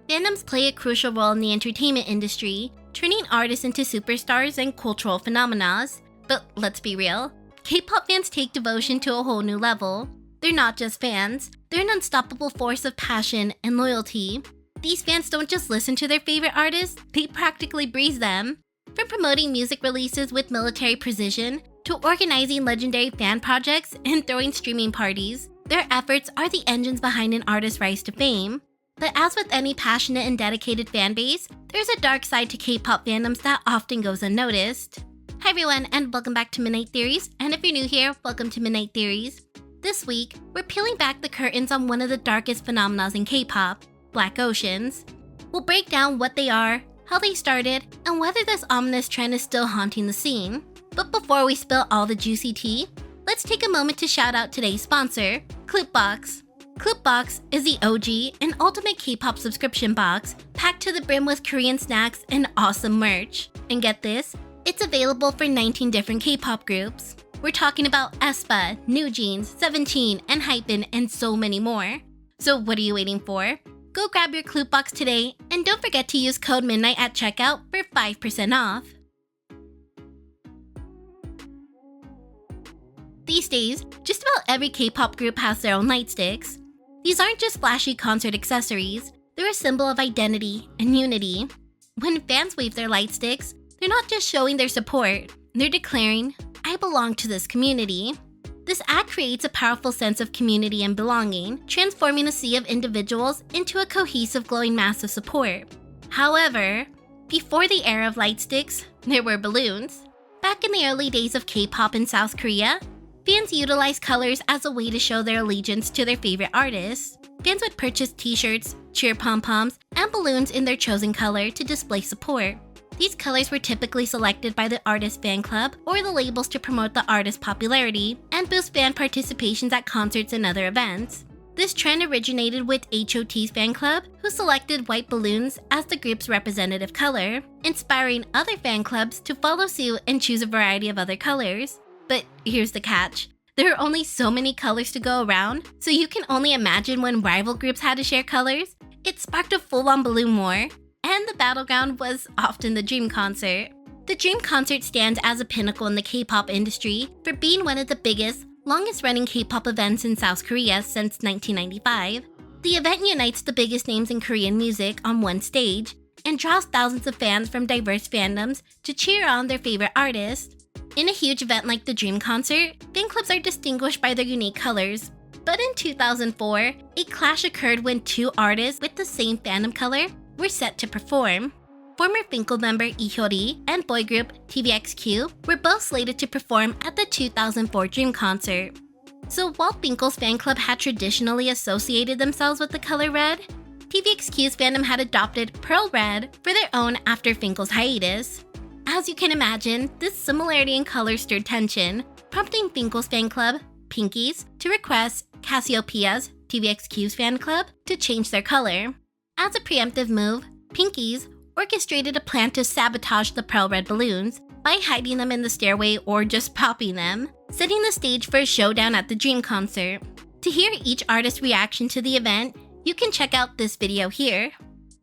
Fandoms play a crucial role in the entertainment industry, turning artists into superstars and cultural phenomena. But let's be real, K-pop fans take devotion to a whole new level. They're not just fans, they're an unstoppable force of passion and loyalty. These fans don't just listen to their favorite artists, they practically breathe them. From promoting music releases with military precision, to organizing legendary fan projects and throwing streaming parties, their efforts are the engines behind an artist's rise to fame. But as with any passionate and dedicated fan base, there's a dark side to K-pop fandoms that often goes unnoticed. Hi everyone, and welcome back to Midnight Theories, and if you're new here, welcome to Midnight Theories. This week, we're peeling back the curtains on one of the darkest phenomena in K-pop, Black Oceans. We'll break down what they are, how they started, and whether this ominous trend is still haunting the scene. But before we spill all the juicy tea, let's take a moment to shout out today's sponsor, Kloot Box. Kloot Box is the OG and ultimate K-pop subscription box, packed to the brim with Korean snacks and awesome merch. And get this, it's available for 19 different K-pop groups. We're talking about aespa, New Jeans, 17, and Hypen, and so many more. So what are you waiting for? Go grab your Kloot Box today, and don't forget to use code MIDNIGHT at checkout for 5% off. These days, just about every K-pop group has their own light sticks. These aren't just flashy concert accessories, they're a symbol of identity and unity. When fans wave their light sticks, they're not just showing their support, they're declaring, "I belong to this community." This act creates a powerful sense of community and belonging, transforming a sea of individuals into a cohesive glowing mass of support. However, before the era of light sticks, there were balloons. Back in the early days of K-pop in South Korea, fans utilized colors as a way to show their allegiance to their favorite artists. Fans would purchase t-shirts, cheer pom-poms, and balloons in their chosen color to display support. These colors were typically selected by the artist's fan club or the labels to promote the artist's popularity and boost fan participations at concerts and other events. This trend originated with HOT's fan club, who selected white balloons as the group's representative color, inspiring other fan clubs to follow suit and choose a variety of other colors. But here's the catch. There are only so many colors to go around, so you can only imagine when rival groups had to share colors. It sparked a full-on balloon war, and the battleground was often the Dream Concert. The Dream Concert stands as a pinnacle in the K-pop industry for being one of the biggest, longest-running K-pop events in South Korea since 1995. The event unites the biggest names in Korean music on one stage and draws thousands of fans from diverse fandoms to cheer on their favorite artists. In a huge event like the Dream Concert, fan clubs are distinguished by their unique colors. But in 2004, a clash occurred when two artists with the same fandom color were set to perform. Former Finkel member Lee Hyori and boy group TVXQ were both slated to perform at the 2004 Dream Concert. So while Finkel's fan club had traditionally associated themselves with the color red, TVXQ's fandom had adopted Pearl Red for their own after Finkel's hiatus. As you can imagine, this similarity in color stirred tension, prompting Finkel's fan club, Pinkies, to request Cassiopeia's, TVXQ's fan club, to change their color. As a preemptive move, Pinkies orchestrated a plan to sabotage the pearl red balloons by hiding them in the stairway or just popping them, setting the stage for a showdown at the Dream Concert. To hear each artist's reaction to the event, you can check out this video here.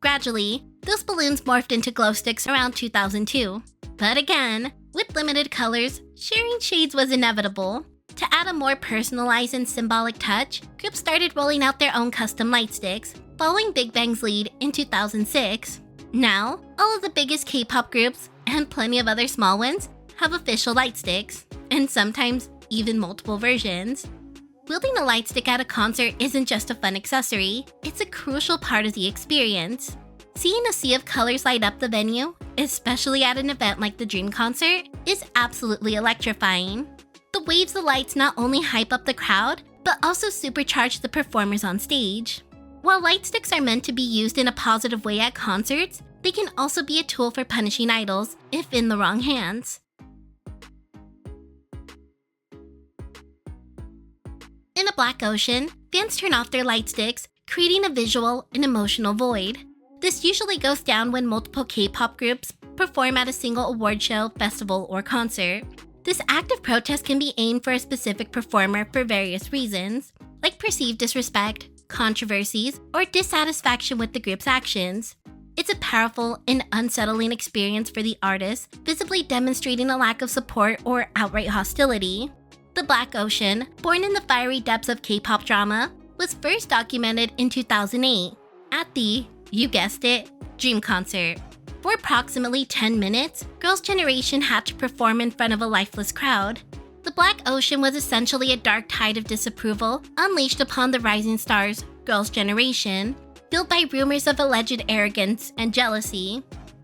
Gradually, those balloons morphed into glow sticks around 2002. But again, with limited colors, sharing shades was inevitable. To add a more personalized and symbolic touch, groups started rolling out their own custom light sticks, following Big Bang's lead in 2006. Now, all of the biggest K-pop groups, and plenty of other small ones, have official light sticks, and sometimes even multiple versions. Wielding a light stick at a concert isn't just a fun accessory, it's a crucial part of the experience. Seeing a sea of colors light up the venue, especially at an event like the Dream Concert, is absolutely electrifying. The waves of lights not only hype up the crowd, but also supercharge the performers on stage. While light sticks are meant to be used in a positive way at concerts, they can also be a tool for punishing idols if in the wrong hands. In a black ocean, fans turn off their light sticks, creating a visual and emotional void. This usually goes down when multiple K-pop groups perform at a single award show, festival, or concert. This act of protest can be aimed for a specific performer for various reasons, like perceived disrespect, controversies, or dissatisfaction with the group's actions. It's a powerful and unsettling experience for the artists, visibly demonstrating a lack of support or outright hostility. The Black Ocean, born in the fiery depths of K-pop drama, was first documented in 2008 at the, you guessed it, Dream Concert. For approximately 10 minutes, Girls' Generation had to perform in front of a lifeless crowd. The Black Ocean was essentially a dark tide of disapproval unleashed upon the rising stars, Girls' Generation, fueled by rumors of alleged arrogance and jealousy.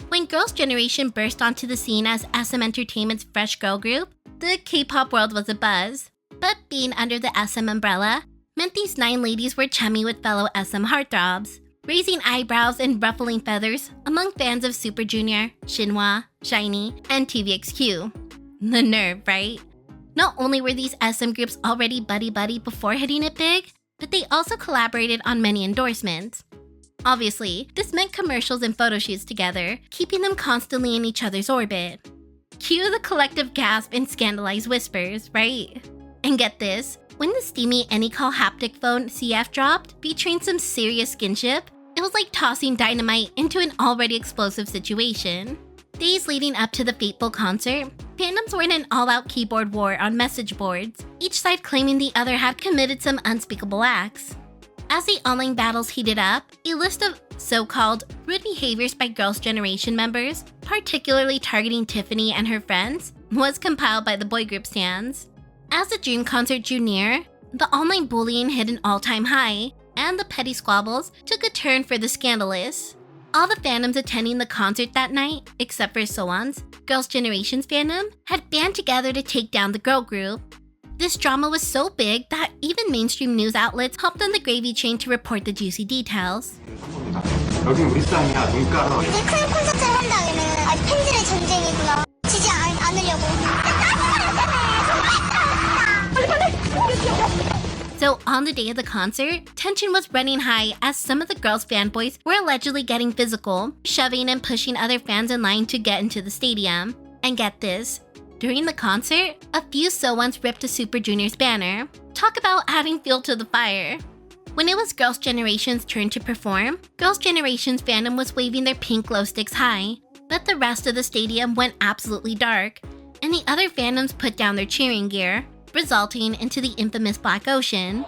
When Girls' Generation burst onto the scene as SM Entertainment's fresh girl group, the K-pop world was abuzz. But being under the SM umbrella meant these 9 ladies were chummy with fellow SM heartthrobs, raising eyebrows and ruffling feathers among fans of Super Junior, Shinhwa, SHINee, and TVXQ. The nerve, right? Not only were these SM groups already buddy-buddy before hitting it big, but they also collaborated on many endorsements. Obviously, this meant commercials and photo shoots together, keeping them constantly in each other's orbit. Cue the collective gasp and scandalized whispers, right? And get this, when the steamy Anycall haptic phone CF dropped, featuring some serious skinship, it was like tossing dynamite into an already explosive situation. Days leading up to the fateful concert, fandoms were in an all-out keyboard war on message boards, each side claiming the other had committed some unspeakable acts. As the online battles heated up, a list of so-called rude behaviors by Girls' Generation members, particularly targeting Tiffany and her friends, was compiled by the boy group stans. As the Dream Concert drew near, the online bullying hit an all-time high, and the petty squabbles took a turn for the scandalous. All the fandoms attending the concert that night, except for Soan's, Girls' Generation's fandom, had band together to take down the girl group. This drama was so big that even mainstream news outlets hopped on the gravy train to report the juicy details. 여긴 우리 땅이야, 눈 깔아. 이 큰 콘서트를 한다기는 아주 팬들의 전쟁이구나. 지지 않으려고. So on the day of the concert, tension was running high as some of the girls' fanboys were allegedly getting physical, shoving and pushing other fans in line to get into the stadium. And get this, during the concert, a few Soans ripped a Super Junior's banner. Talk about adding fuel to the fire. When it was Girls' Generation's turn to perform, Girls' Generation's fandom was waving their pink glow sticks high, but the rest of the stadium went absolutely dark, and the other fandoms put down their cheering gear, resulting into the infamous Black Ocean.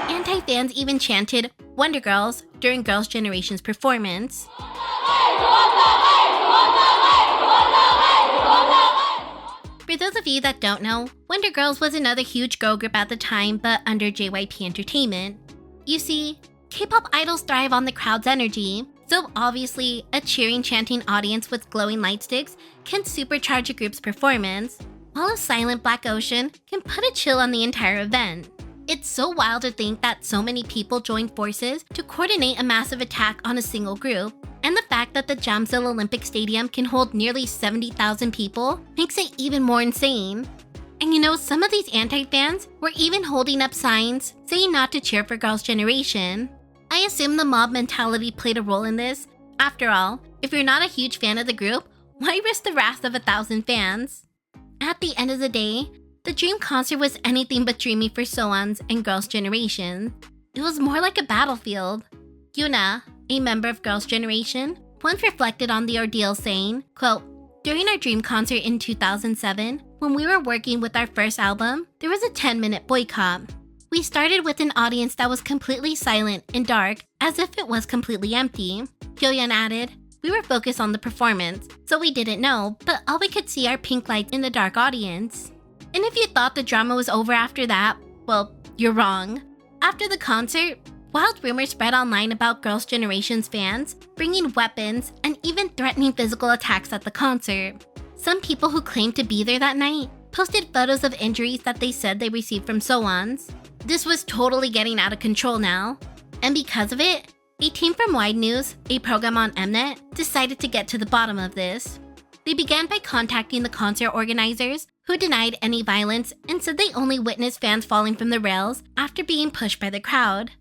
Anti-fans even chanted Wonder Girls during Girls' Generation's performance. For those of you that don't know, Wonder Girls was another huge girl group at the time, but under JYP Entertainment. You see, K-pop idols thrive on the crowd's energy, so obviously, a cheering, chanting audience with glowing light sticks can supercharge a group's performance, while a silent Black Ocean can put a chill on the entire event. It's so wild to think that so many people joined forces to coordinate a massive attack on a single group, and the fact that the Jamsil Olympic Stadium can hold nearly 70,000 people makes it even more insane. And you know, some of these anti-fans were even holding up signs saying not to cheer for Girls' Generation. I assume the mob mentality played a role in this. After all, if you're not a huge fan of the group, why risk the wrath of 1,000 fans? At the end of the day, the Dream Concert was anything but dreamy for Soans and Girls' Generation. It was more like a battlefield. Yuna, a member of Girls' Generation, once reflected on the ordeal saying, quote, "During our Dream Concert in 2007, when we were working with our first album, there was a 10-minute boycott. We started with an audience that was completely silent and dark, as if it was completely empty." Hyoyeon added, "We were focused on the performance, so we didn't know, but all we could see are pink lights in the dark audience." And if you thought the drama was over after that, well, you're wrong. After the concert, wild rumors spread online about Girls' Generation's fans bringing weapons and even threatening physical attacks at the concert. Some people who claimed to be there that night posted photos of injuries that they said they received from Soans. This was totally getting out of control now. And because of it, a team from Wide News, a program on Mnet, decided to get to the bottom of this. They began by contacting the concert organizers, who denied any violence and said they only witnessed fans falling from the rails after being pushed by the crowd.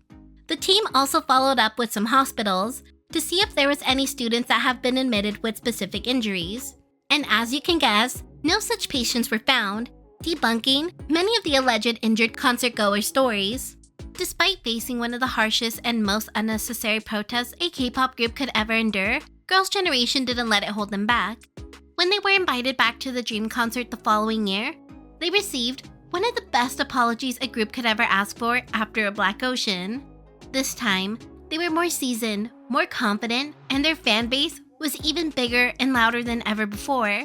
The team also followed up with some hospitals to see if there was any students that have been admitted with specific injuries. And as you can guess, no such patients were found, debunking many of the alleged injured concert-goer stories. Despite facing one of the harshest and most unnecessary protests a K-pop group could ever endure, Girls' Generation didn't let it hold them back. When they were invited back to the Dream concert the following year, they received one of the best apologies a group could ever ask for after a Black Ocean. This time, they were more seasoned, more confident, and their fan base was even bigger and louder than ever before.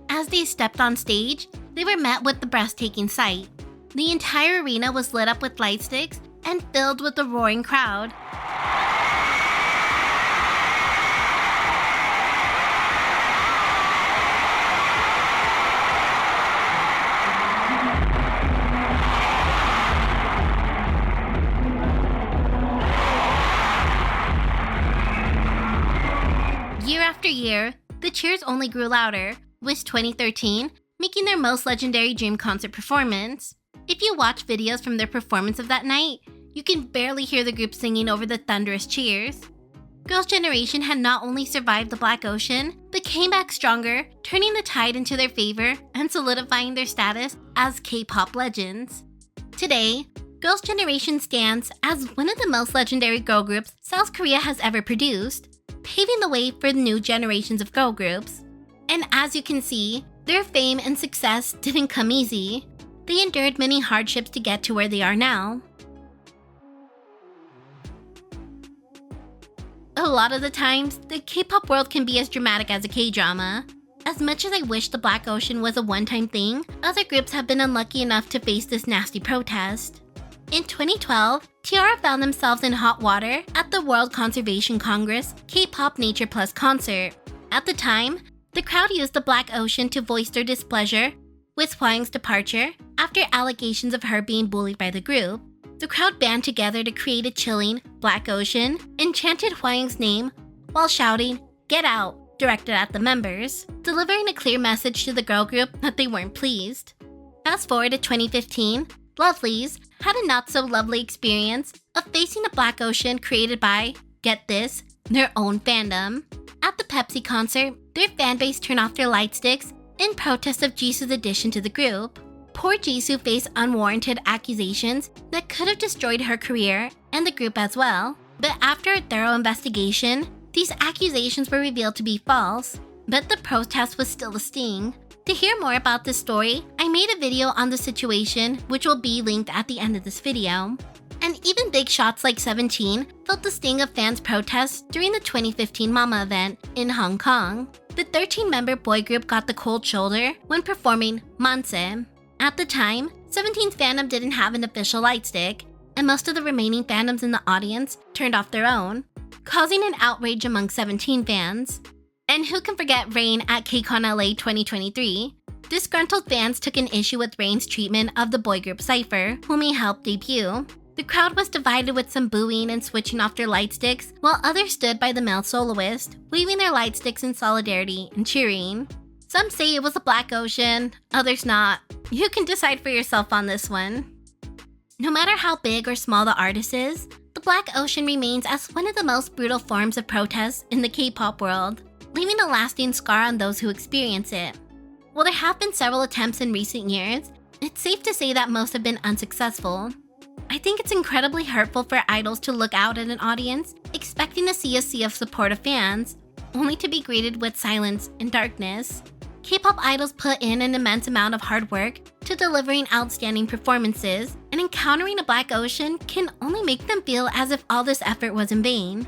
As they stepped on stage, they were met with the breathtaking sight. The entire arena was lit up with light sticks and filled with a roaring crowd. Year after year, the cheers only grew louder, with 2013 making their most legendary Dream concert performance. If you watch videos from their performance of that night, you can barely hear the group singing over the thunderous cheers. Girls' Generation had not only survived the Black Ocean, but came back stronger, turning the tide into their favor and solidifying their status as K-pop legends. Today, Girls' Generation stands as one of the most legendary girl groups South Korea has ever produced, paving the way for new generations of girl groups. And as you can see, their fame and success didn't come easy. They endured many hardships to get to where they are now. A lot of the times, the K-pop world can be as dramatic as a K-drama. As much as I wish the Black Ocean was a one-time thing, other groups have been unlucky enough to face this nasty protest. In 2012, Tiara found themselves in hot water at the World Conservation Congress K-pop Nature Plus concert. At the time, the crowd used the Black Ocean to voice their displeasure with Hwang's departure after allegations of her being bullied by the group. The crowd band together to create a chilling Black Ocean and chanted Hwang's name while shouting, "Get out," directed at the members, delivering a clear message to the girl group that they weren't pleased. Fast forward to 2015, Lovelyz had a not-so-lovely experience of facing the Black Ocean created by, get this, their own fandom. At the Pepsi concert, their fanbase turned off their light sticks in protest of Jisoo's addition to the group. Poor Jisoo faced unwarranted accusations that could have destroyed her career and the group as well. But after a thorough investigation, these accusations were revealed to be false. But the protest was still a sting. To hear more about this story, I made a video on the situation, which will be linked at the end of this video. And even big shots like 17 felt the sting of fans' protests during the 2015 Mama event in Hong Kong. The 13-member boy group got the cold shoulder when performing Manse. At the time, 17's fandom didn't have an official light stick, and most of the remaining fandoms in the audience turned off their own, causing an outrage among 17 fans. And who can forget Rain at KCON LA 2023? Disgruntled fans took an issue with Rain's treatment of the boy group Cypher, whom he helped debut. The crowd was divided with some booing and switching off their light sticks, while others stood by the male soloist, waving their light sticks in solidarity and cheering. Some say it was a Black Ocean, others not. You can decide for yourself on this one. No matter how big or small the artist is, the Black Ocean remains as one of the most brutal forms of protest in the K-pop world, leaving a lasting scar on those who experience it. While there have been several attempts in recent years, it's safe to say that most have been unsuccessful. I think it's incredibly hurtful for idols to look out at an audience, expecting to see a sea of supportive fans, only to be greeted with silence and darkness. K-pop idols put in an immense amount of hard work to delivering outstanding performances, and encountering a Black Ocean can only make them feel as if all this effort was in vain.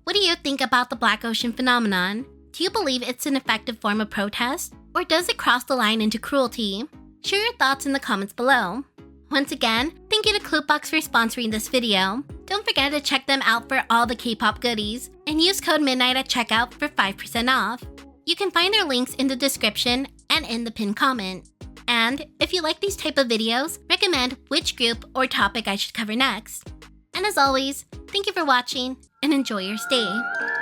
What do you think about the Black Ocean phenomenon? Do you believe it's an effective form of protest, or does it cross the line into cruelty? Share your thoughts in the comments below. Once again, thank you to Kloot for sponsoring this video. Don't forget to check them out for all the K-pop goodies, and use code MIDNIGHT at checkout for 5% off. You can find their links in the description and in the pinned comment. And if you like these type of videos, recommend which group or topic I should cover next. And as always, thank you for watching and enjoy your stay.